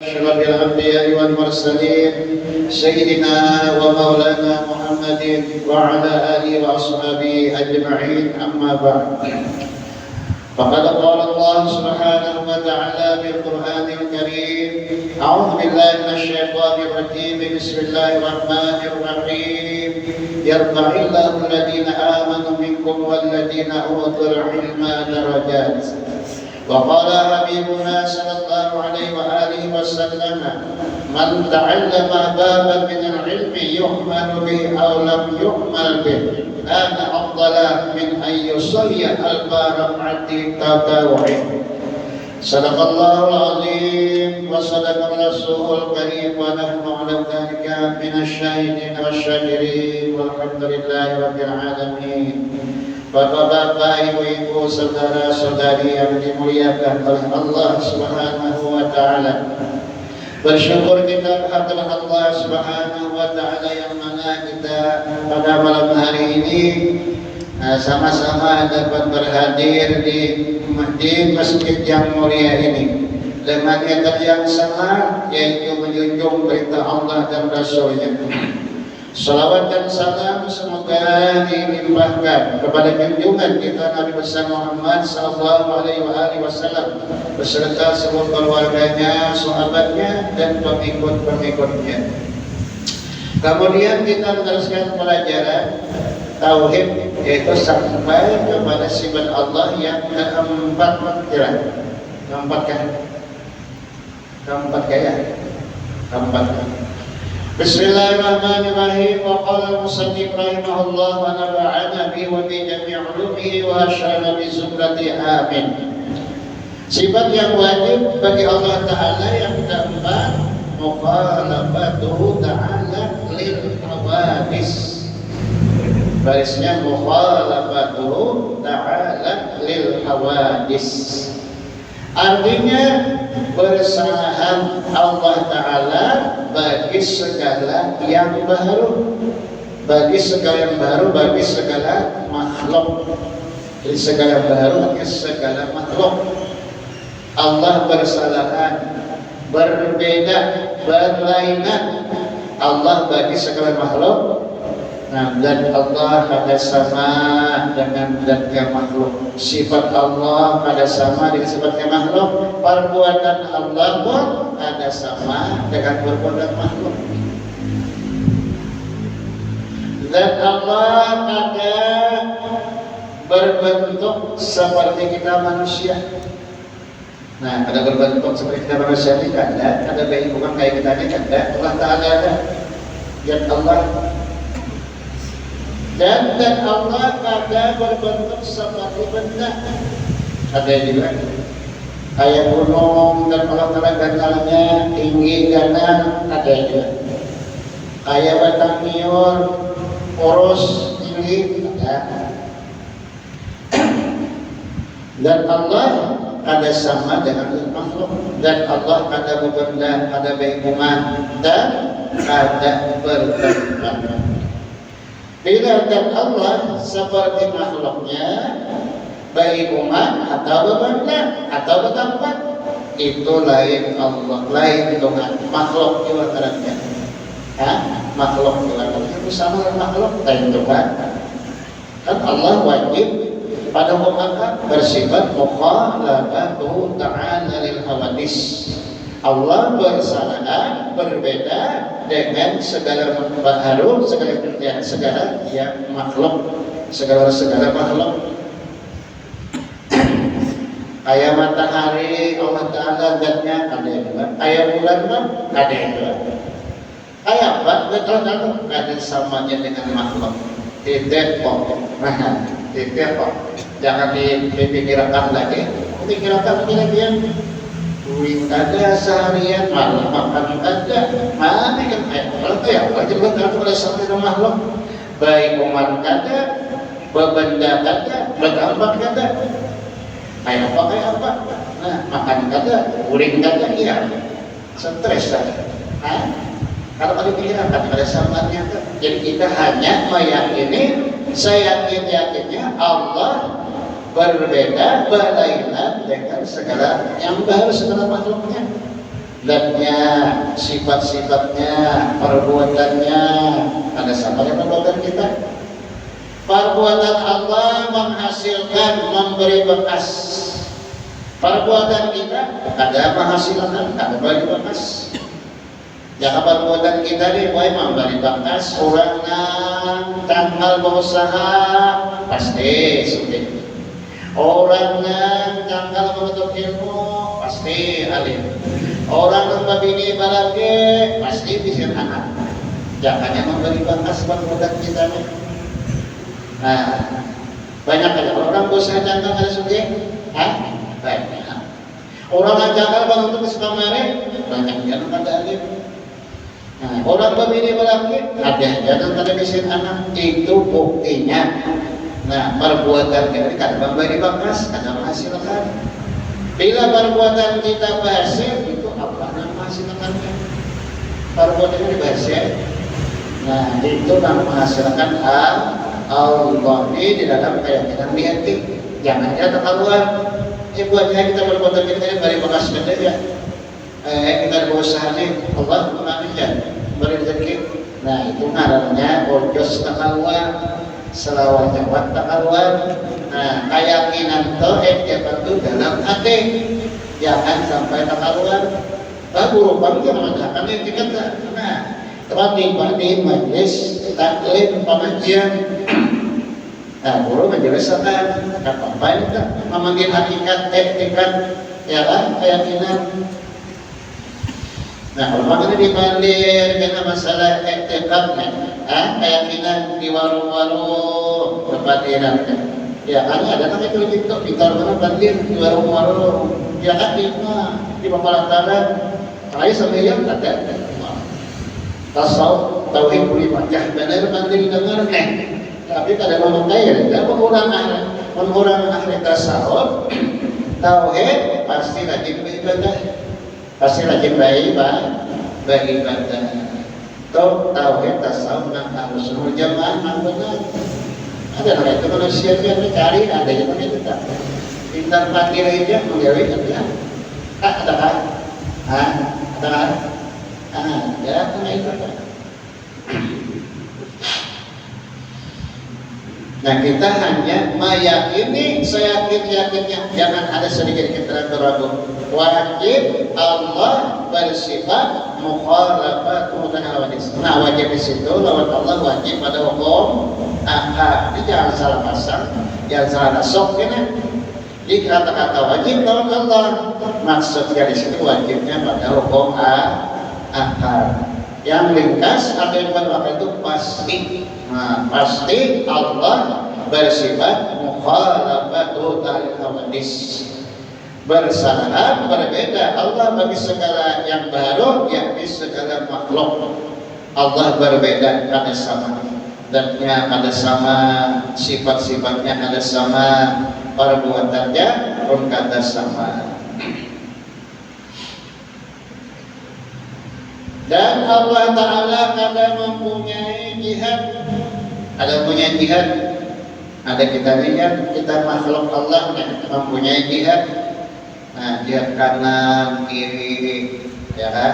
أشرف الأنبياء والمرسلين سيدنا ومولانا محمد وعلى آله وأصحابه أجمعين، أما بعد. فقد قال الله سبحانه وتعالى في القرآن الكريم: أعوذ بالله من الشيطان الرجيم، بسم الله الرحمن الرحيم. يرفع الله الذين آمنوا منكم والذين أوتوا العلم درجات. وقال حبيبنا صلى الله عليه وآله وسلم: من تعلم بابا من العلم يؤمن به أو لم يؤمن به كان أفضل من أن يصلي 1000 ركعة تطوعا. صدق الله العظيم وصدق رسوله الكريم، ونحن على ذلك من الشاهدين والشاكرين، والحمد لله رب العالمين. Bapak-bapak, ibu-ibu, saudara-saudari yang dimuliakan oleh Allah Subhanahu wa Ta'ala, bersyukur kita kepada Allah Subhanahu wa Ta'ala yang mana kita pada malam hari ini sama-sama dapat berhadir di masjid yang mulia ini dengan niatan yang sama, yaitu menjunjung perintah Allah dan Rasul-Nya. Salawat dan salam semoga dilimpahkan kepada junjungan kita Nabi besar Muhammad sallallahu alaihi wasallam beserta seluruh keluarganya, sahabatnya, dan pengikut-pengikutnya. Kemudian kita meneruskan pelajaran tauhid, yaitu sampai kepada sifat Allah yang keempat. Keempat. Bismillahirrahmanirrahim. Wa qala al-musannif rahimahullah wa nafa'ana bihi wa bi jami' ulumihi wa asyara bi zumrati amin. Sifat yang wajib bagi Allah Ta'ala yang keempat, mukhalafatuhu ta'ala lil hawadis. Barisnya mukhalafatuhu ta'ala lil hawadis. Artinya bersalahan Allah Ta'ala bagi segala yang baru, bagi segala makhluk. Jadi segala baru, segala makhluk. Allah bersalahan, berbeda, berlainan. Allah bagi segala makhluk. Nah, dan Allah ada sama dengan zatnya makhluk. Sifat Allah ada sama dengan sifatnya makhluk. Perbuatan Allah pun ada sama dengan perbuatan makhluk. Dan Allah ada berbentuk seperti kita manusia. Nah, ada berbentuk seperti kita manusia ini ada bayi bukan kayak kita ini ada. Allah Ta'ala ada. Ya Allah. Dan Allah ada berbentuk seperti benda. Ada juga kayak gunung, dan Allah Ta'ala ganalnya tinggi ganan, ada juga kayak batang niur poros tinggi, ada. Dan Allah ada sama dengan makhluk, dan Allah ada benda, ada beriman, dan ada bertempat. Bila dan Allah seperti makhluknya, baik umat atau benda atau bertempat, itu lain Allah, lain Tuhan. Makhluk juga terangnya, makhluk juga terangnya itu sama dengan makhluk, lain Tuhan. Dan Allah wajib pada umat bersifat mukhalafatuhu ta'ala lil hawadis. Allah bersalahan, berbeda dengan segala baharu, segala yang makhluk, segala makhluk. Kayak matahari Allah Ta'ala zatnya ada juga, kayak bulan ada juga. Kayak apa? Betul ada samanya dengan makhluk. Titik kok, jangan dipikirkan lagi. Pikirkan lagi. Duit ada seharian, malam makan ada, mana kan kalau ya wajib bergantung pada satu makhluk. Baik umat ada, benda ada, bergambar ada, kayak apa? Nah, makan ada, uring ada, iya, stres ada. Kalau ada pikiran kan pada sahabatnya, jadi kita hanya meyakini, saya yakinnya Allah berbeda, berlainan dengan segala yang baru, segala makhluknya. zatnya, sifat-sifatnya, perbuatannya ada sama dengan perbuatan kita. Perbuatan Allah menghasilkan, memberi bekas. Perbuatan kita ada menghasilkan, ada beri bekas. Jangan perbuatan kita nih, boleh memberi bekas. Orang tanggal berusaha pasti sulit. Orang tanggal menuntut ilmu pasti alim. Orang yang babini balage pasti bisa anak. Jangan memberi bekas perbuatan kita nih. Nah, banyak aja orang berusaha tanggal ada sulit. Banyak. Orang yang tanggal menuntut kemarin banyak yang ada alim. Nah, orang babini balage ada jangan kada bisa anak, itu buktinya. Nah, perbuatan kita ini kadang memberi bekas, kadang menghasilkan. Bila perbuatan kita berhasil, itu apa yang menghasilkannya? Perbuatan ini berhasil. Nah, itu yang menghasilkan Allah ini di dalam keyakinan di hati. Jangan kita keluar. Buatnya kita perbuatan kita ini beri bekas saja. Kita berusaha nih, Allah mengaminkan, beri rezeki. Nah, itu namanya ojos keluar. Selawat jawab tak karuan. Nah, keyakinan tauhid itu dalam hati, jangan sampai tak karuan. Guru panggil mengatakan yang dikata. Nah, teman-teman di majlis taklim pengajian. Nah, guru menjelaskan apa itu memanggil hakikat, etikat, ya kan, keyakinan. Nah, kalau makanya dipandir karena masalah etikatnya, keyakinan di warung-warung kepadiran. Ya, kan ada namanya kalau TikTok di mana pandir di warung-warung. Ya kan di pemalantaran. Kalau sampai yang ada. Tasawuf tauhid boleh baca benar pandir dengar tapi kada memakai ya. Orang ahli tasawuf tauhid pasti rajin beribadah. Pasti rajin beribadah. Tauhid tasawuf dan Ahlussunnah Jamaah benar. Ada orang itu manusia yang mencari, ada yang itu tak. Pintar panggil aja menjawab ada. Ada kan? Ada kan? Ya, itu. Nah, kita hanya meyakini, seyakin-yakinnya, jangan ada sedikit kita ragu. Wajib Allah bersifat mukhalafat hawadits. Nah, wajib di situ lawan Allah wajib pada hukum akal. Ini jangan salah pasang, jangan salah nasok ini. Jadi kata-kata wajib lawan Allah, maksudnya di situ wajibnya pada hukum akal. Yang ringkas atau yang bermakna itu pasti. Nah, pasti Allah bersifat mukhalafatu hawadits. Bersalahan berbeda Allah bagi segala yang baru, yakni segala makhluk. Allah berbeda, ada sama zatnya, ada sama sifat-sifatnya, ada sama perbuatannya pun kata sama. Dan Allah Ta'ala kada mempunyai jihad. Ada mempunyai jihad. Ada kita lihat, kita makhluk Allah yang mempunyai jihad. Nah, jihad kanan, kiri, ya kan?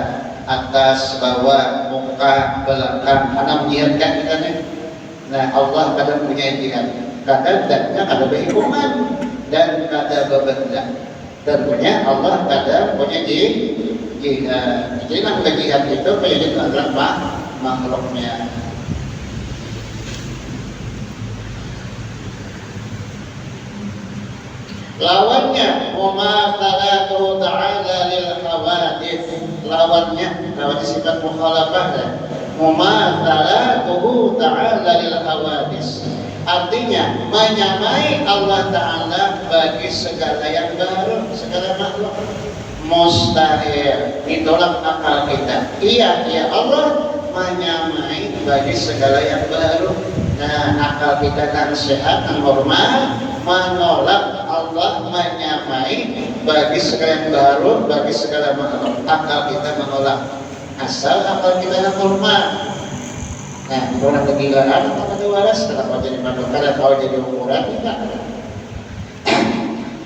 Atas, bawah, muka, belakang. Enam jihad kan kita nih. Nah, Allah kada mempunyai jihad. Kada datnya kada berhukuman dan kada berbenda. Tentunya Allah kada punya jihad. Jadi namanya jihad itu penyanyi adalah makhluknya. Lawannya mumatsalatu ta'ala lil hawadits. Lawannya sifat mukhalafah. Mumatsalatu ta'ala lil hawadits. Artinya menyamai Allah Ta'ala bagi segala yang baru, segala makhluk. Mustahil, ditolak akal kita. Iya, ya Allah menyamai bagi segala yang baru. Nah, akal kita kan sehat, kan normal, menolak Allah menyamai bagi segala yang baru, bagi segala makhluk. Akal kita menolak, asal akal kita yang normal. Nah, orang kegilaan atau waras, kalau jadi makhluk, kalau tahu jadi ukuran, tidak.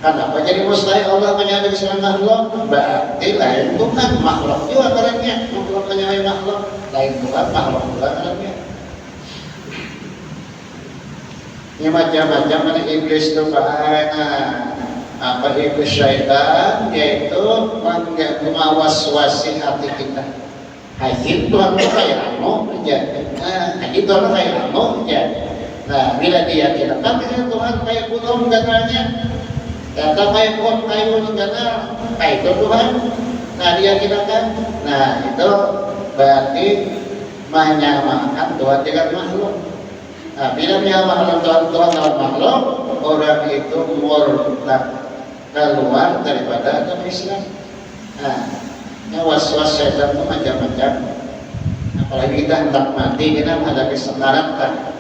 Kenapa jadi mustahil Allah menyamai segala makhluk? Berarti lain Tuhan, makhluk juga orangnya. Makhluk menyamai makhluk, lain Tuhan, makhluk juga orangnya. Ini macam-macam ada iblis itu apa iblis syaitan, yaitu mewas-wasi hati kita. Hasil Tuhan itu kayak anu aja. Nah, itu orang kayak anu aja. Nah, bila dia kira Tuhan kayak gunung katanya. Kata kayak pot kayu negara, kayak itu Tuhan. Nah dia kirakan, nah itu berarti menyamakan Tuhan dengan makhluk. Nah bila menyamakan Tuhan dengan makhluk, orang itu murtad, keluar daripada agama Islam. Nah, was-was setan itu macam-macam. Apalagi kita hendak mati, kita menghadapi sekarat kan.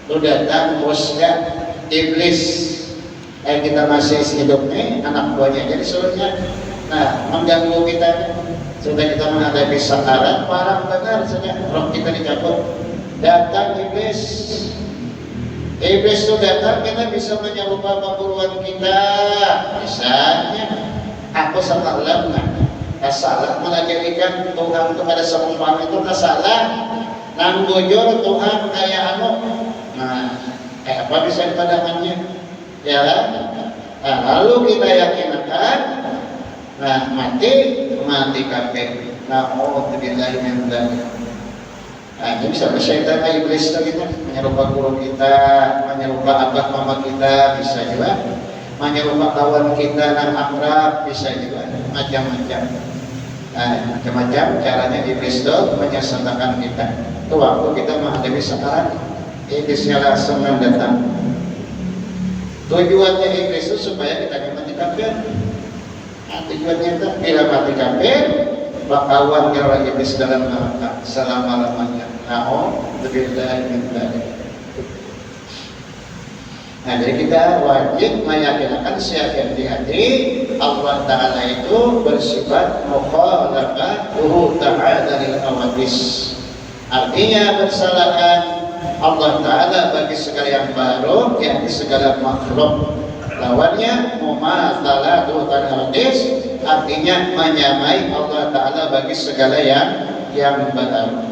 Lu datang bosnya iblis. Kita masih hidup nih, anak buahnya jadi suruhnya. Nah, mengganggu kita. Sudah kita menghadapi sakarat, parah benar saja. Roh kita dicabut. Datang iblis. Iblis itu datang, kita bisa menyerupa perburuan kita. Misalnya, aku salah lama. Salah mengajarkan Tuhan kepada seumpama itu salah. Nang bujur Tuhan kayak anu. Nah, apa bisa dipadakannya? Ya, nah, lalu kita yakinkan, nah mati kafir. Nah, billahi min dzalik. Nah, ini bisa syaitan iblis itu kita menyerupa guru kita, menyerupa abah mama kita, bisa juga menyerupa kawan kita dan akrab, bisa juga macam-macam. Nah, macam-macam caranya iblis itu menyesatkan kita. Itu waktu kita menghadapi sakarat, iblisnya langsung datang. Tujuannya iblis itu supaya kita mati kafir. Nah, tujuannya itu bila mati kafir, bakawan kira iblis dalam neraka selama-lamanya. Na'udzubillahi min dzalik. Nah, jadi kita wajib meyakinkan secara hati Allah Ta'ala itu bersifat mukhalafatuhu ta'ala lil hawadis. Artinya bersalahan Allah Ta'ala bagi segala yang baru, yakni segala makhluk. Lawannya mumatsalatu hadis, artinya menyamai Allah Ta'ala bagi segala yang baru.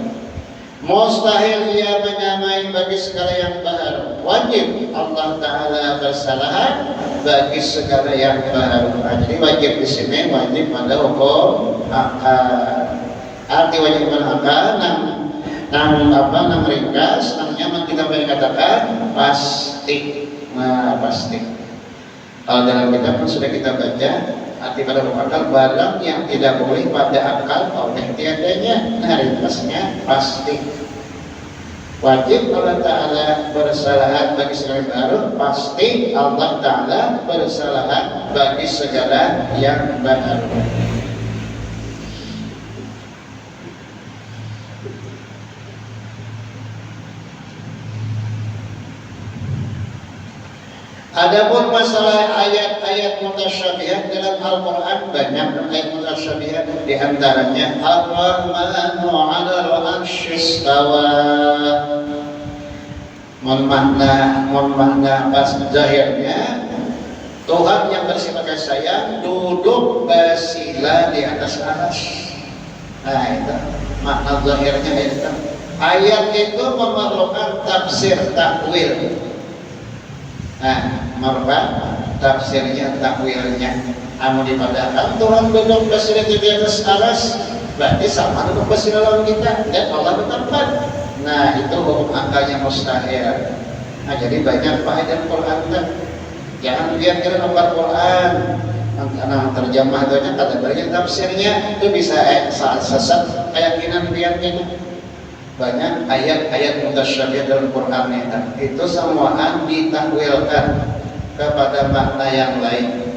Mustahil dia menyamai bagi segala yang baru. Wajib Allah Ta'ala bersalahan bagi segala yang baru. Nah, jadi wajib di sini wajib pada hukum akal. Arti wajib akal nang ringkas, nang nyaman kita katakan pasti. Nah, pasti. Kalau dalam kitab pun sudah kita baca arti pada akal barang yang tidak boleh pada akal oleh tiadanya. Nah, ringkasnya pasti. Wajib Allah Ta'ala bersalahan bagi segala yang baru, pasti Allah Ta'ala bersalahan bagi segala yang baru. Adapun masalah ayat-ayat mutasyabihat dalam Al-Quran, banyak ayat mutasyabihat, di antaranya Ar-Rahmanu 'alal 'arsy istawa. Mohon makna pas zahirnya Tuhan yang bersifat kasih sayang duduk bersila di atas arsy. Nah, itu makna zahirnya itu. Ayat itu memerlukan tafsir takwil. Nah, tafsirnya, takwilnya. Amun dipadakan Tuhan duduk bersila di atas aras, berarti sama duduk bersila lawan kita dan Allah bertempat. Nah, itu hukum akalnya mustahil. Nah, jadi banyak faedah Quran kan. Jangan lihat kira nomor Quran. Karena terjemah itu kata banyak tafsirnya itu bisa saat sesat keyakinan lihatnya. Banyak ayat-ayat mutasyabihat dalam Quran itu semuaan ditakwilkan kepada makna yang lain.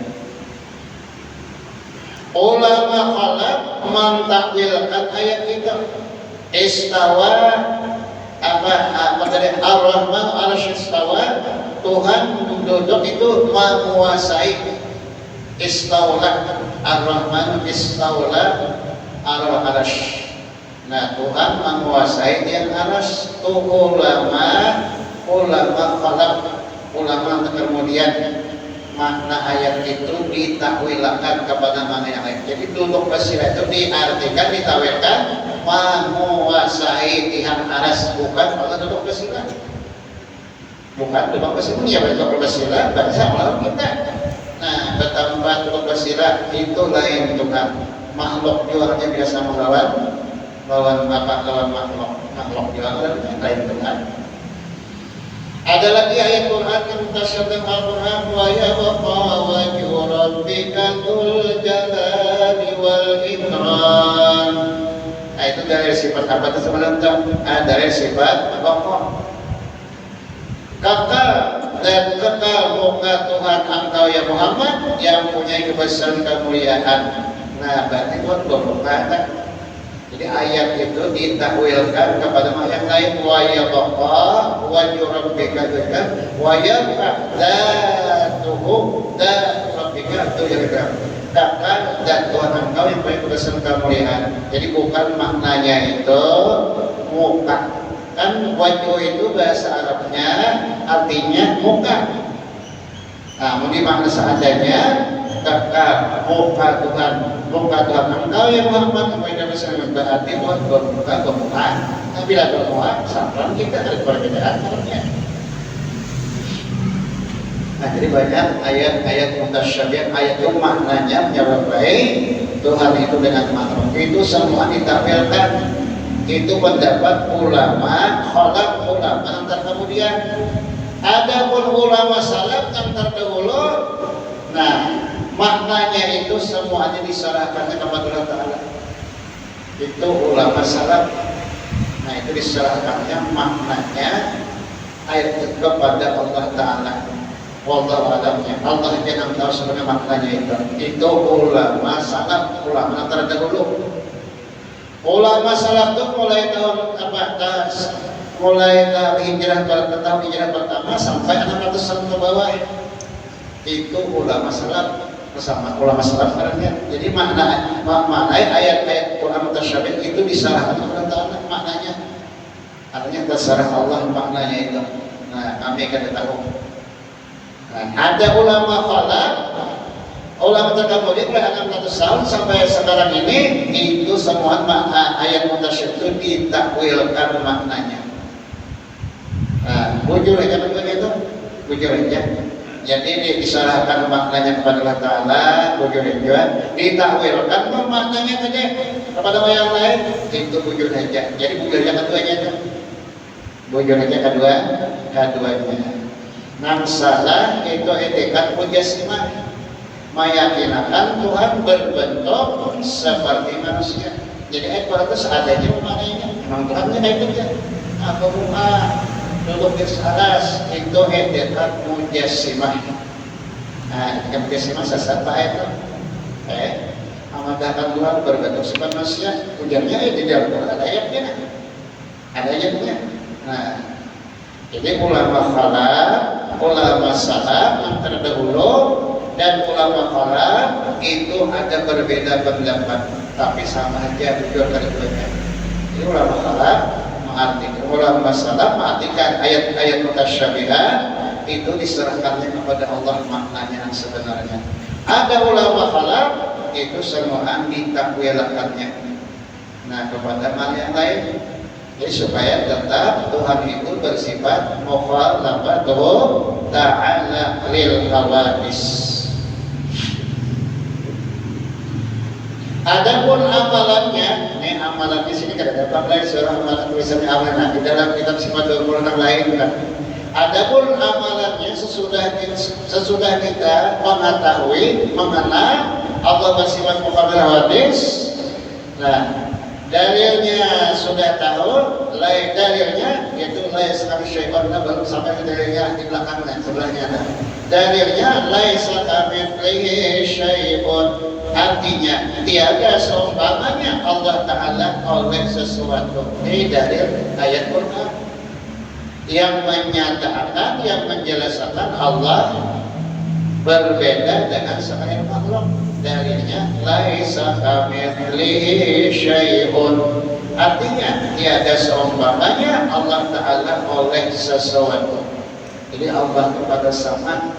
Ulama khalaf mentakwilkan ayat itu. Istawa apa dari Ar-Rahman 'alasy istawa, Tuhan duduk itu menguasai. Istaulah Ar-Rahman istaulah al-'arsy. Nah, Tuhan menguasai yang aras. Itu ulama khalaf, ulama kemudian makna ayat itu ditakwilakan kepada makna yang lain. Jadi duduk basilah itu diartikan, ditawilkan menguasai pihak aras, bukan Allah duduk basilah. Bukan duduk basilah, ya duduk basilah bahasa Allah kita. Nah, bertambah duduk basilah itu lain Tuhan. Makhluk jualnya biasa melawan makhluk jualnya lain Tuhan. Ada lagi ayat Quran yang mutasyabih Al-Quran wa yabqa wajhu rabbika dzul jalali wal ikram. Nah, itu dari sifat apa itu sebenarnya? Dari sifat Allah. Kekal dan kekal muka Tuhan engkau ya Muhammad yang punya kebesaran kemuliaan. Nah, berarti buat bukan. Jadi ayat itu ditakwilkan kepada yang lain wa yabqa wajhu rabbika wa yabqa dzatuhu dzatu rabbika itu yang kedua. Kekal dan Tuhan engkau yang punya kebesaran kemuliaan. Jadi bukan maknanya itu muka. Kan wajhu itu bahasa Arabnya artinya muka. Nah, ini makna seadanya kekal muka Tuhan engkau yang Muhammad kepada bersama berarti buat bermuka. Nah, bila bermuka sampai kita ada perbedaan artinya. Nah, jadi banyak ayat-ayat mutasyabih, ayat itu maknanya menyerupai Tuhan itu dengan makhluk. Itu semua ditakwilkan. Itu pendapat ulama khalaf, ulama yang terkemudian. Adapun ulama salaf yang terdahulu, nah maknanya itu semuanya diserahkan kepada Allah Ta'ala. Itu ulama salaf. Nah, itu diserahkannya maknanya ayat kepada Allah Ta'ala. Wallahu a'lamnya. Allah yang tahu sebenarnya maknanya itu. Itu ulama salaf, ulama yang terdahulu. Ulama salaf itu mulai tahun hijrah pertama sampai 600 tahun ke bawah. Itu ulama salaf bersama ulama salaf karena. Jadi makna ayat-ayat Quran mutasyabih itu diserahkan kepada Allah maknanya. Artinya terserah Allah maknanya itu. Nah, kami akan tahu. Nah, ada ulama khalaf, ulama terkemudian mulai 600 tahun sampai sekarang ini itu semua makna ayat mutasyabih itu ditakwilkan maknanya. Nah, bujur aja begitu, bujur aja. Jadi ini diserahkan maknanya kepada Allah Ta'ala, bujur aja. Ditakwilkan maknanya saja kepada yang lain, itu bujur aja. Jadi bujurnya keduanya itu, bujur aja keduanya. Nam salah itu etikat mujassimah. Meyakinakan Tuhan berbentuk seperti manusia. Jadi ayat Quran itu seadanya maknanya. Memang Tuhan kayak itu ya. Apa muka duduk di atas itu etikat mujassimah. Nah, etikat mujassimah sesat ayat itu. Amadahkan Tuhan berbentuk seperti manusia. Ujarnya di dalam Quran ada ayatnya. Ada ayatnya. Nah, jadi ulama khalaf, ulama salaf yang terdahulu dan ulama khalaf itu ada berbeda pendapat, tapi sama aja bujur keduanya. Ini ulama khalaf mengartikan, ulama salaf mengartikan ayat-ayat mutasyabihat itu diserahkannya kepada Allah maknanya yang sebenarnya. Ada ulama khalaf itu semua ditakwilkannya. Nah, kepada makna yang lain. Jadi supaya tetap Tuhan itu bersifat mukhalafatuhu ta'ala lil hawadis. Adapun amalannya, ini amalan di sini kada dapat lain surah amalan tulisannya amanah di dalam kitab Sifatul Quran lain kan. Adapun amalannya sesudah kita mengetahui mengenal Allah bersifat mukhalafatuhu hawadis. Nah, dalilnya sudah tahu, dalilnya yaitu laisa syai'un, baru sampai ke dalilnya di belakangnya sebelahnya. Dalilnya laisa kamitslihi syai'un, artinya tiada seumpamanya Allah Ta'ala oleh sesuatu. Ini dalil ayat Quran yang menyatakan, yang menjelaskan Allah berbeda dengan selain makhluk. Dalilnya laisa kamitslihi syai'un, artinya tiada seumpamanya Allah Ta'ala oleh sesuatu. Jadi Allah kepada sama.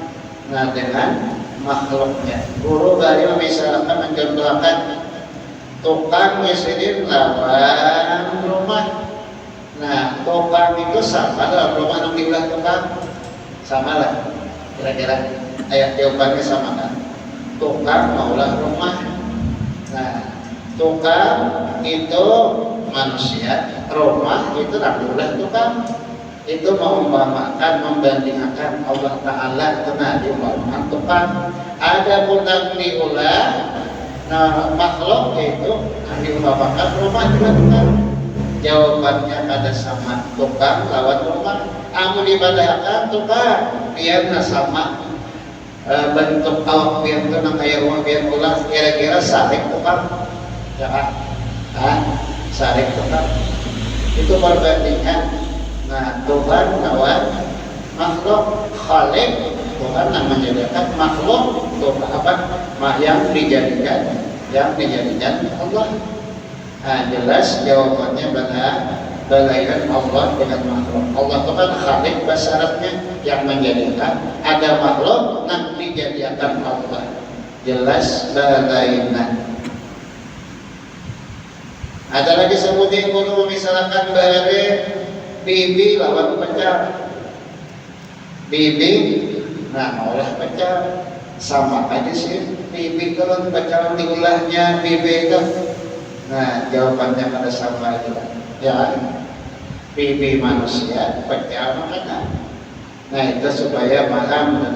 Nah dengan makhluknya. Guru bari misalkan mencontohkan tukang misalnya lawan rumah. Nah tukang itu sama lah rumah yang diulah tukang sama lah kira-kira ayat jawabannya sama kan. Tukang maulah rumah. Nah tukang itu manusia, rumah itu nabiullah tukang. Itu mengumpamakan, membandingkan Allah Ta'ala itu diumpamakan tukang. Ada pun nabiullah, nah makhluk itu diumpamakan rumah juga tukang. Jawabannya ada sama, tukang lawan rumah. Amun ibadahkan tukang, biarlah sama. Bentuk awak biar itu nang kayak uang biar ulah kira-kira sarik tukang, ya sarik tukang. Itu perbandingan. Nah Tuhan lawan makhluk, khalik Tuhan yang menjadikan makhluk Tuhan apa yang dijadikan Allah. Nah, jelas jawabannya balaikan Allah dengan makhluk. Allah itu kan khalik bahasa Arabnya yang menjadikan, ada makhluk yang dijadikan Allah. Jelas balaikan. Ada lagi sebutin guru misalkan bahari bibi lawan pacar. Bibi, nah maulah pacar sama aja sih. Bibi kalau pacaran diulahnya bibi itu, nah jawabannya pada sama aja. Ya, bibi manusia, pacar makanya. Nah itu supaya paham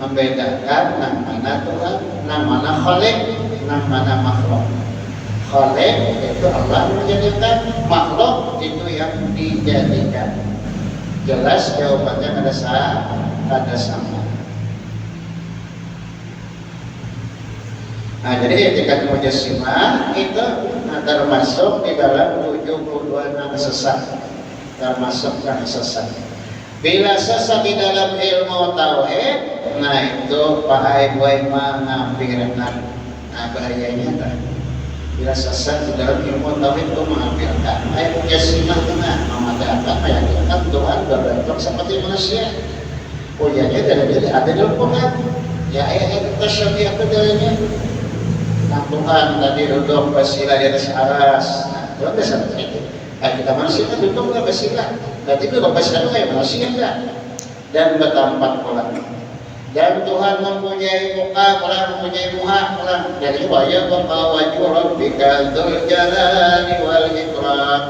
membedakan nang mana Tuhan, nang mana khalik, nang mana makhluk. Khalik itu Allah menjadikan, makhluk itu yang dijadikan. Jelas jawabannya ada sama. Nah jadi etikat mujassimah itu termasuk di dalam 72 nama sesat, termasuk yang sesat. Bila sesat di dalam ilmu tauhid, nah itu pakai mengampirkan. Nah bahayanya dah. Bila sesat di dalam ilmu tauhid itu mengampirkan. Ayat mujassimah kena memadakan, meyakinkan Tuhan berbentuk seperti manusia. Ujarnya dari ada dalam Quran. Ya ayat tasyabih apa dalilnya? Nah Tuhan tadi duduk bersila di atas aras. Nah Tuhan bisa seperti itu. Kita manusia kan duduk nggak bersila. Berarti duduk bersila itu kayak manusia enggak? Dan bertempat pulang. Dan Tuhan mempunyai muka, Tuhan mempunyai muha, Tuhan. Jadi wajah wajhu rabbika dzul jalali wal ikram.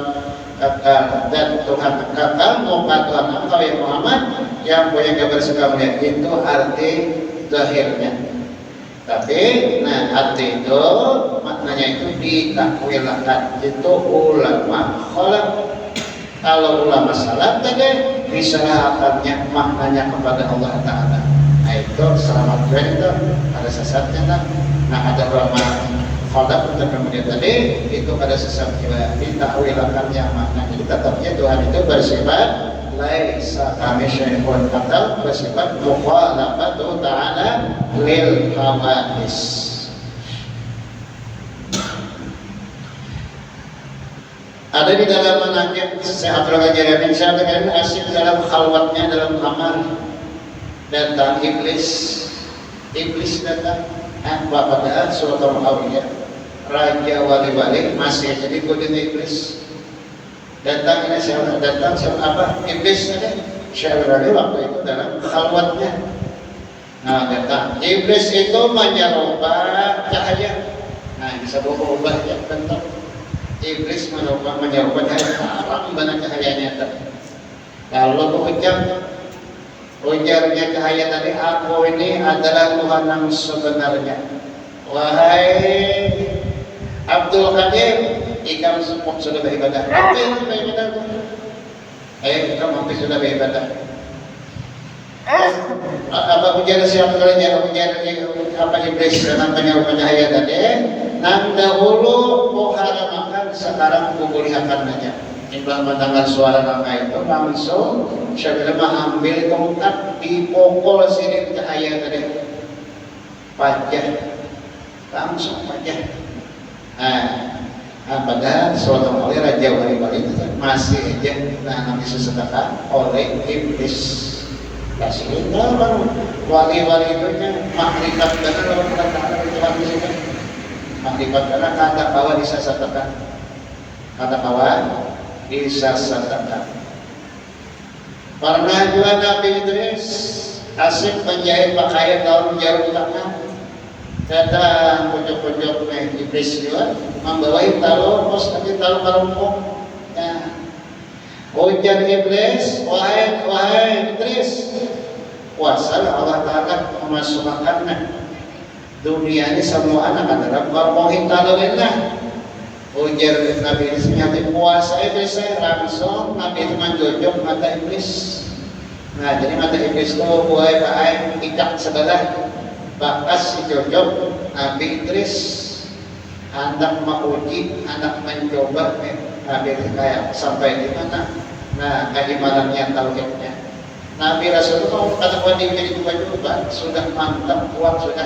Dan Tuhan kekal muka Tuhan engkau ya Muhammad yang punya gambar suka melihat, itu arti zahirnya. Tapi nah arti itu maknanya itu ditakwilkan. Itu ulama kholak. Kalau ulama salaf tadi diserahkannya maknanya kepada Allah Ta'ala. Nah itu selamat itu ada sesatnya. Nah ada ulama kholak untuk kemudian tadi itu ada sesat juga ditakwilkannya maknanya. Tetapnya Tuhan itu bersifat laisa kamitslihi atau bersifat mukhalafatu ta'ala lil hawadis. Ada di dalam manaqib Syekhatul Ghazali bin Syekh dengan asyik dalam khalwatnya dalam kamar datang iblis datang pada surat Al-Awliyah raja wali-wali masih jadi godin iblis. Datang ini siapa? Datang siapa? Apa? Iblis tadi. Syaitan waktu itu dalam khalwatnya. Nah datang. Iblis itu menyerupai cahaya. Nah bisa berubah ya bentuk. Iblis menyerupai cahaya. Haram benar cahayanya tadi. Kalau ujarnya cahaya tadi, aku ini adalah Tuhan yang sebenarnya. Wahai Abdul Qadir, ikan sudah beribadah. Hampir beribadah. Kita hampir sudah beribadah. Apa ujar siapa kalinya? Ujar apa iblis namanya cahaya tadi? Nang dahulu pohara makan, sekarang kukulihakan aja. Imbang mendengar suara nama itu langsung saya ambil tongkat dipukul sini cahaya tadi. Pajah, langsung pajah. Padahal suatu kali raja wali-wali itu masih aja nanti sesedekah oleh iblis. Kasih tahu baru wali-wali itu nya makrifat dana lawan kata itu kan sih. Makrifat dana kata kawan disasatakan. Kata kawan disasatakan. Pernah juga Nabi Idris asik menjahit pakaian daun jarum tangan. Datang pojok-pojok Iblis juga membawa taruh pos tapi taruh karumpung. Nah, ujar Iblis, wahai Iblis, kuasa Allah Taala memasukkannya dunia ini semua anak adalah karumpung taruhnya. Ujar Nabi Idris nyati puasa Iblis langsung Nabi itu menjojok mata Iblis. Nah, jadi mata Iblis itu buai pakai ikat segala. Bakas si cocok Nabi Idris hendak menguji, hendak mencoba Nabi kayak sampai di mana. Nah, keimanannya tauhidnya. Nabi Rasulullah kata pada itu coba sudah mantap kuat sudah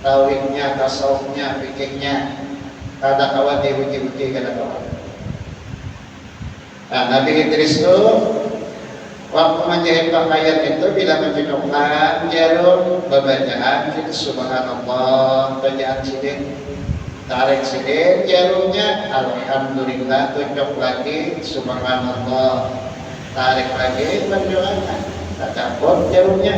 tauhidnya, tasawufnya, fikihnya. Kata kawan diuji-uji kata kawan. Nah, Nabi Idris itu waktu menjahit pakaian itu bila mencukupkan jarum bacaan subhanallah, bacaan sidin, tarik sidin jarumnya alhamdulillah, tutup lagi subhanallah, tarik lagi berdoa, takbir jarumnya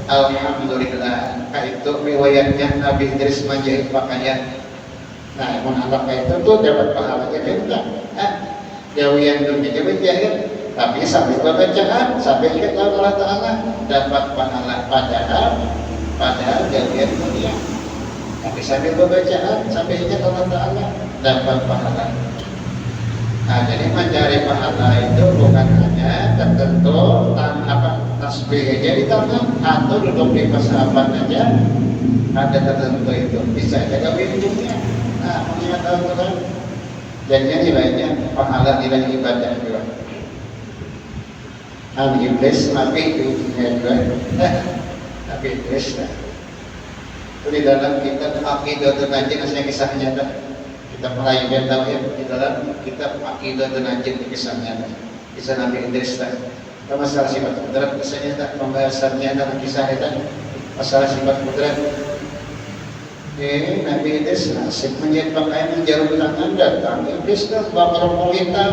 alhamdulillah. Nah, itu riwayatnya Nabi Idris menjahit pakaian. Nah, menganggap itu tuh dapat pahalanya minta. Jauh yang dunia menjahit tapi sampai bacaan, sampai ingat Allah Ta'ala dapat pahala padahal jadian dunia. Tapi sampai bacaan, sampai ingat Allah Ta'ala dapat pahala. Nah, jadi mencari pahala itu bukan hanya tertentu tasbih aja di tangan atau duduk di persahabat aja ada tertentu itu bisa jaga dunia. Nah, mengingat Allah Ta'ala jadinya nilainya pahala, nilai ibadah juga. Nabi Iblis mati itu Nabi Iblis itu di dalam kitab Aqidatul Najin aslinya kisahnya kita mulai tahu ya di dalam kitab Aqidatul Najin kisahnya kisah Nabi Idris masalah sifat kudrat kisahnya pembahasannya dalam kisah itu masalah sifat kudrat. Nabi Idris nasib menjadi pakaian jarum tangan datang Iblis bakal mengintal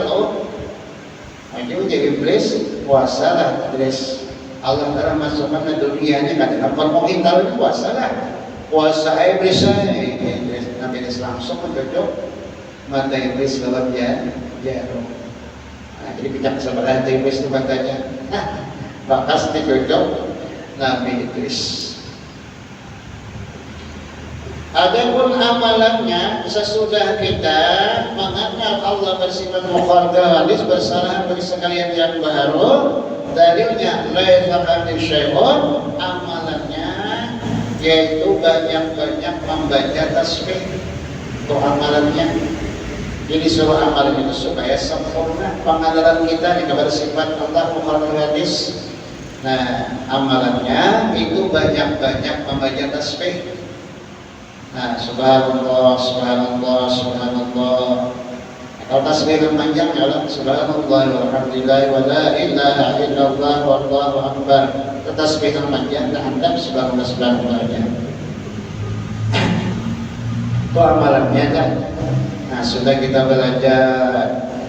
Maju jadi Iblis, puasa lah Iblis. Allah Ta'ala masukkan ke dunianya kan apa mau intal itu puasa lah. Puasa Iblis Nabi Idris langsung menjojok mata Iblis lewat jarum. Nah, jadi bijak sebelah Iblis itu matanya. Bakas dijojok Nabi Idris. Adapun amalannya sesudah kita mengenal Allah bersifat mukharga hadis bersalah bagi sekalian yang baru dalilnya laisa kamitslihi syai'un amalannya yaitu banyak-banyak membaca tasbih itu amalannya. Jadi suruh amalan itu supaya sempurna pengenalan kita kepada sifat Allah mukharga hadis. Nah, amalannya itu banyak-banyak membaca tasbih. Nah, subhanallah, subhanallah, subhanallah. Kalau tasbih yang panjang adalah subhanallah walhamdulillah wa la ilaha illallah wallahu akbar. Tasbih yang panjang terhadap subhanallah. Itu amalannya kan. Nah, sudah kita belajar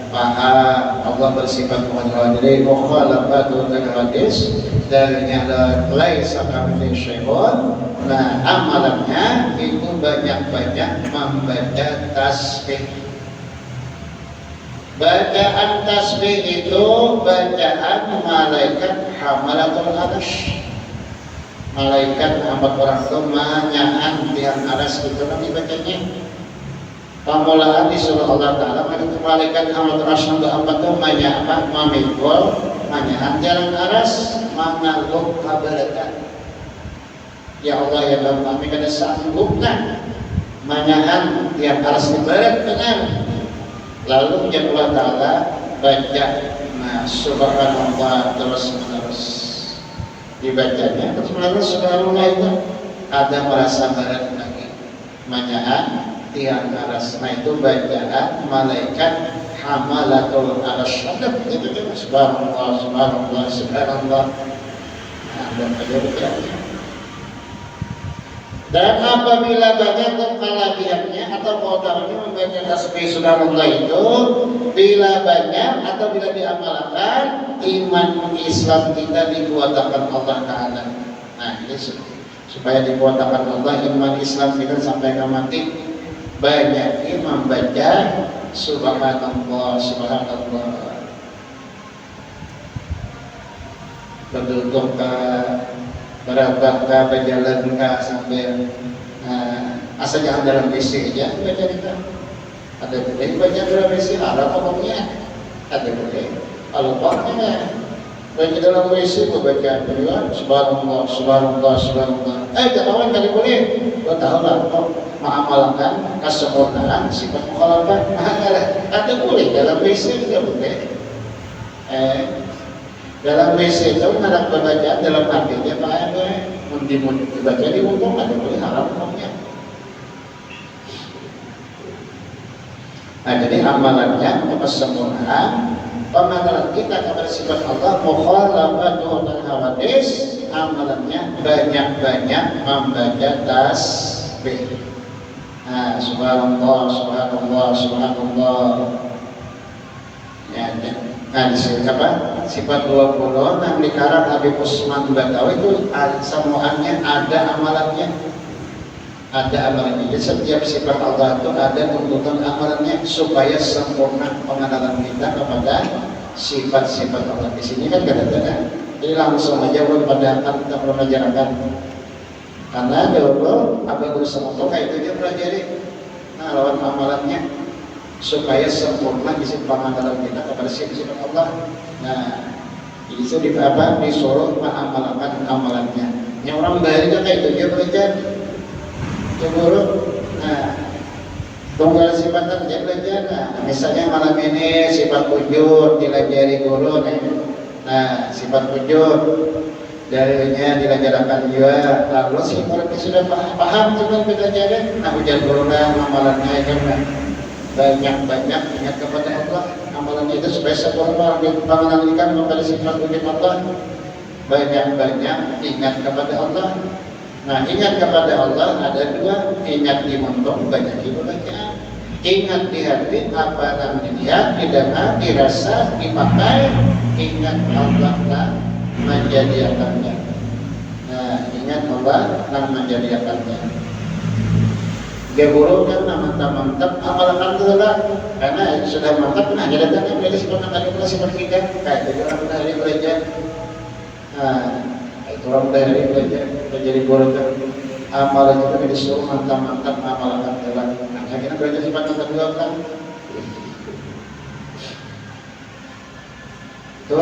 paham Allah bersifat mukhalafa dari mukhalafatu dan hadis dalilnya adalah laisa kamitslihi syai'un. Nah, amalannya itu banyak-banyak membaca tasbih. Bacaan tasbih itu bacaan malaikat hamalatul arsy. Malaikat hamba orang itu menyaan tiang aras itu nanti bacanya. Pamulaan disuruh Allah Ta'ala itu malaikat hamalatul arsy hamba itu menyaan mamikul menyaan jalan aras mengaluk kabaratan. Ya Allah ya Tuhan kami kada sanggupna menyaan tiang aras ibarat benar. Lalu ya Allah Ta'ala baca subhanallah terus menerus dibacanya terus menerus subhanallah itu ada merasa barat lagi menyaan tiang aras. Nah itu bacaan malaikat hamalatul arsy itu subhanallah subhanallah subhanallah. Nah, ada aja bekerja. Dan apabila banyak kelebihannya atau kotornya membaca tasbih subhanallah itu, bila banyak atau bila diamalkan, iman Islam kita dikuatkan Allah Ta'ala. Nah ini supaya dikuatkan Allah iman Islam kita sampai ke mati, banyak membaca subhanallah subhanallah. Berduduk berapa berjalan sambil asal jangan dalam WC aja baca kita. Ada boleh baca dalam WC Arab ngomongnya, ada boleh kalau paknya baca dalam WC baca juga subhanallah subhanallah subhanallah. Kawan kali boleh gua tahu lah kok mengamalkan kesempurnaan sifat mukhalafah. Ada boleh dalam WC juga boleh. Dalam WC itu ada bacaan dalam hatinya Pak Ade munti-munti baca di untung ada boleh haram umumnya. Nah jadi amalannya kesempurnaan pemahaman kita kepada sifat Allah mukhalafatu dan hawadis, amalannya banyak-banyak membaca tasbih. Nah subhanallah subhanallah subhanallah ya. Nah, sifat 20 yang dikarang Habib Usman Badawi itu semuanya ada amalannya. Ada amalannya. Jadi setiap sifat Allah itu ada tuntutan amalannya supaya sempurna pengenalan kita kepada sifat-sifat Allah. Di sini kan kadang-kadang jadi langsung aja pada kita pelajaran. Karena dulu Habib Usman kayak itu dia pelajari. Nah, lawan amalannya supaya sempurna isi pengenalan kita kepada sifat Allah. Nah, itu disuruh mengamalkan amalannya. Yang orang bahari kan kayak itu dia belajar. Cemburu. Nah, tunggal sifat dia belajar. Nah, misalnya malam ini sifat ujur dilajari guru nih. Nah, sifat ujur darinya dilajarkan juga. Lalu si muridnya sudah paham juga belajarnya. Nah, ujian guru amalannya itu kan banyak-banyak ingat kepada Allah. Amalannya itu supaya sempurna dipanganalikan kepada sifat wujud Allah. Banyak-banyak ingat kepada Allah. Nah ingat kepada Allah ada dua, ingat di muntung, banyak di bacaan. Ingat di hati, apa yang dilihat, didengar, dirasa, dipakai. Ingat Allah lah menjadikannya. Nah ingat Allah lah menjadikannya. Dia guru kan mantap-mantap amalkan dulu lah, karena sudah mantap nah jadi kan belajar sifat tadi pula sifat kita kayak itu orang dari belajar. Nah itu orang dari belajar jadi guru kan amalan itu disuruh mantap-mantap amalkan dulu. Nah kita belajar sifat kedua kan itu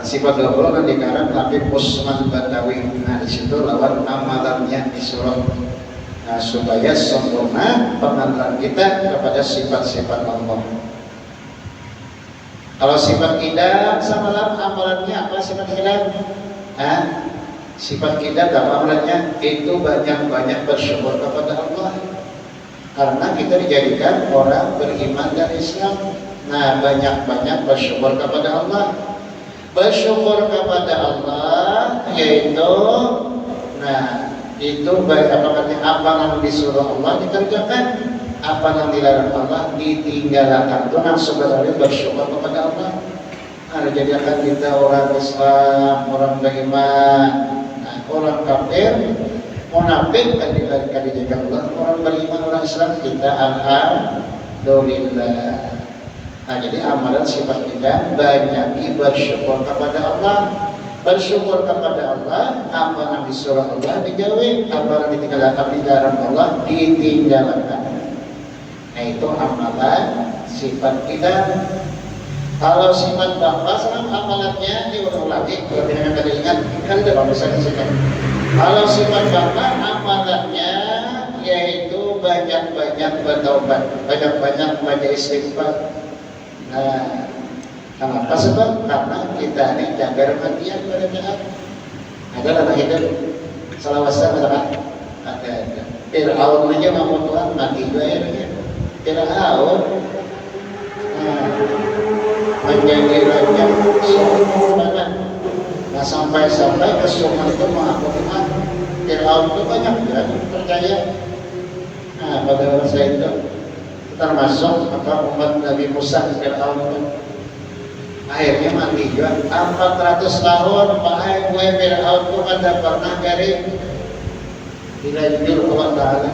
sifat 20 kan dikarang Habib Usman Badawi. Nah di situ lawan amalannya disuruh. Nah, supaya sempurna pengenalan kita kepada sifat-sifat Allah. Kalau sifat idam sama amalannya apa sifat idam? Sifat idam apa amalannya? Itu banyak-banyak bersyukur kepada Allah. Karena kita dijadikan orang beriman dan Islam. Nah, banyak-banyak bersyukur kepada Allah. Bersyukur kepada Allah yaitu itu baik apa yang disuruh Allah dikerjakan, apa yang dilarang Allah ditinggalkan. Itu langsung berarti bersyukur kepada Allah. Nah, jadikan kita orang Islam, orang beriman. Nah, orang kafir, munafik kan dijadikan Allah. Orang beriman, orang Islam kita alhamdulillah. Nah, jadi amalan sifat kita banyak bersyukur kepada Allah. Bersyukur kepada Allah, apa yang disuruh Allah dijauhi, apa yang dilarang Allah ditinggalkan. Nah itu amalan sifat kita. Kalau sifat Bapak sekarang amalannya diulang lagi. Kalau tidak ada ingat, kan ada misalnya. Kalau sifat Bapak amalannya yaitu banyak-banyak bertaubat, banyak-banyak baca istighfar. Nah, kenapa sebab? Karena kita ini jaga kematian pada saat ada anak hidup salawasan ada Fir'aun aja mau Tuhan mati bayarnya. Fir'aun menjadi raja semua. Nah sampai-sampai kesuman itu mengaku-ngaku Fir'aun itu banyak ya percaya. Nah, pada masa itu termasuk umat Nabi Musa Fir'aun itu akhirnya mati juga 400 tahun pakai gue Fir'aun itu ada pernah garing bila jujur Allah Ta'ala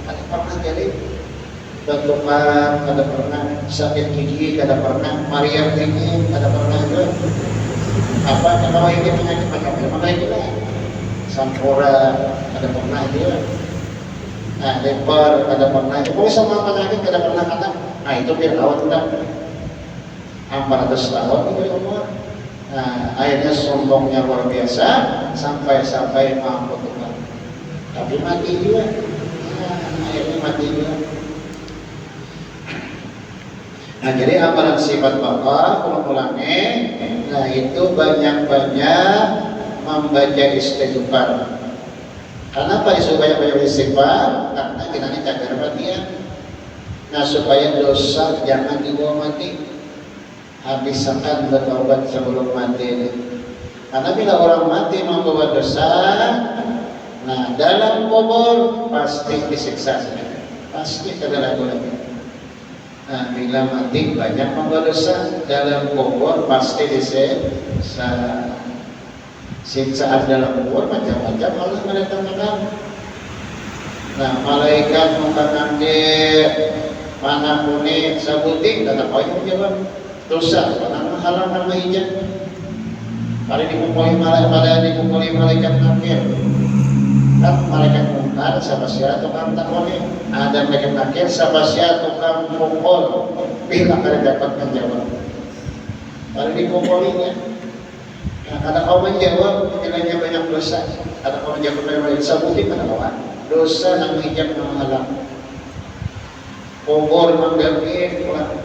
ada pernah garing bentukan, ada pernah sakit gigi, ada pernah Maria ini, ada pernah juga apa kalau ini penyakit macam-macam itu lah sampura, ada pernah juga nah lepar, ada pernah itu pokoknya sama penyakit, ada pernah kata nah itu Fir'aun kan 400 tahun itu umur. Nah akhirnya sombongnya luar biasa sampai mampu Tuhan tapi mati juga. Nah, akhirnya mati juga. Nah jadi amalan sifat Bapak ulang-ulangnya, nah itu banyak-banyak membaca istighfar. Kenapa disuruh banyak-banyak istighfar? Karena kita ini cagar matian. Nah supaya dosa jangan dibawa mati. Habiskan bertobat sebelum mati. Karena bila orang mati membawa dosa, nah dalam kubur pasti disiksa, pasti tidak ragu lagi. Nah, bila mati banyak membawa dosa dalam kubur pasti disiksa. Siksaan dalam kubur macam-macam Allah mendatangkan. Nah, malaikat mengatakan mana puni sabuting kata kau yang jawab dosa karena menghalang nama hijab. Pada dikumpuli malaikat nakir. Kan malaikat mungkar sabasya tukang takoni ada malaikat nakir sabasya tukang pukul bila kalian dapat menjawab kalau dikumpulinya nah, kata kau menjawab nilainya banyak dosa kata kau menjawab banyak dosa mungkin kata kau dosa yang hijab menghalang kubur mengganggu pulang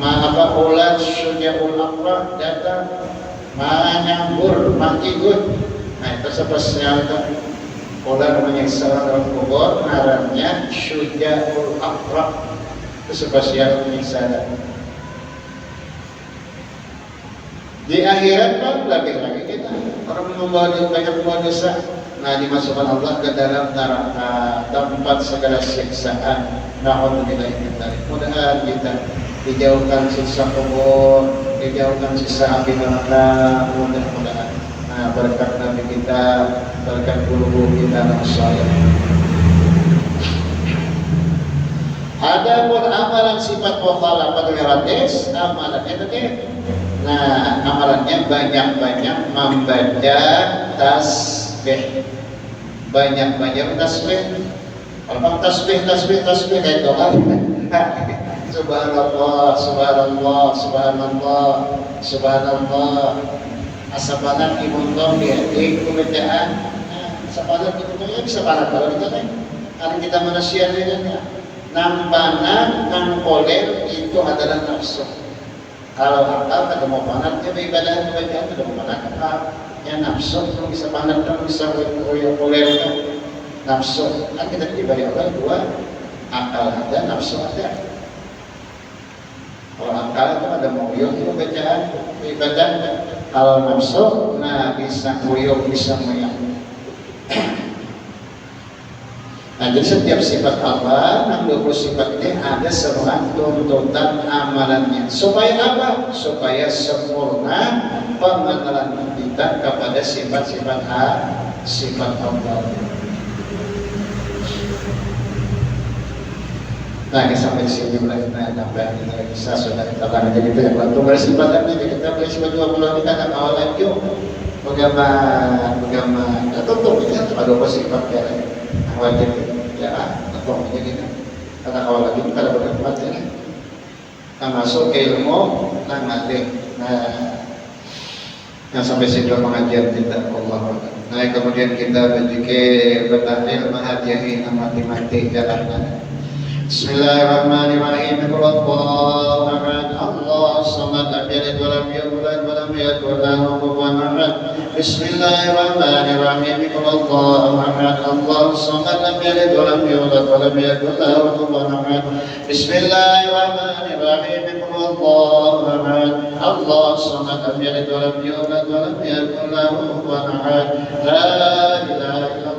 apa ulat sujaul akbar datang menyambur mangkigut. Nah itu sebabnya itu pola menyiksa dalam kubur ngarannya syujaul aqrab itu sebabnya menyiksa di akhirat kan lebih lagi kita orang membawa banyak dosa nah dimasukkan Allah ke dalam neraka tempat segala siksaan na'udzubillah min dzalik mudah-mudahan kita dijauhkan siksa kubur dijauhkan siksa api neraka mudah-mudahan berkat Nabi kita, berkat guru kita Rasulullah. Ada pun amalan sifat mukhalafat hadis, amalannya tadi. Nah, amalannya banyak-banyak membaca tasbih. Banyak-banyak tasbih. Kalau tasbih kayak doa. Subhanallah, subhanallah, subhanallah, subhanallah. Asabanan imuntom dia di pembacaan asabanan imuntomnya bisa panas kalau kita kan karena kita manusia dengan nampanan nangkoler itu adalah nafsu kalau akal tidak mau panas dia beribadah bacaan tidak mau panas akal ya nafsu belum bisa panas belum bisa koler nafsu kan kita diberi Allah dua akal ada nafsu ada kalau akal itu ada mau itu bacaan beribadah kalau nafsu, nah bisa nguyuk, bisa nguyuk. Nah jadi setiap sifat Allah, 60 sifat ini ada seruan tuntutan amalannya. Supaya apa? Supaya sempurna pengenalan kita kepada sifat-sifat Allah. Nah, sampai sini mulai sampai bisa sudah kita akan jadi itu yang waktu bersifatnya kita beli sifat 20 ini kan awal lagi bagaimana tentu kita ada sifat ya wajib ya atau begini karena awal lagi kita ada berkhidmat ya kita masuk ke ilmu nah nanti yang sampai sini pengajian kita Allah. Nah kemudian kita berzikir bertahlil menghadiahi mati-mati jalannya. Bismillahirrahmanirrahim. Allahu Akbar. Allah samad lam yalid wa lam yulad wa lam yakul lahu kufuwan ahad. Bismillahirrahmanirrahim. Allahu Akbar. Allah samad lam yalid wa lam yulad wa lam yakul lahu kufuwan ahad. Bismillahirrahmanirrahim. الله أحد الله الصمد لم يلد ولم يولد ولم يكن له كفوا أحد لا إله إلا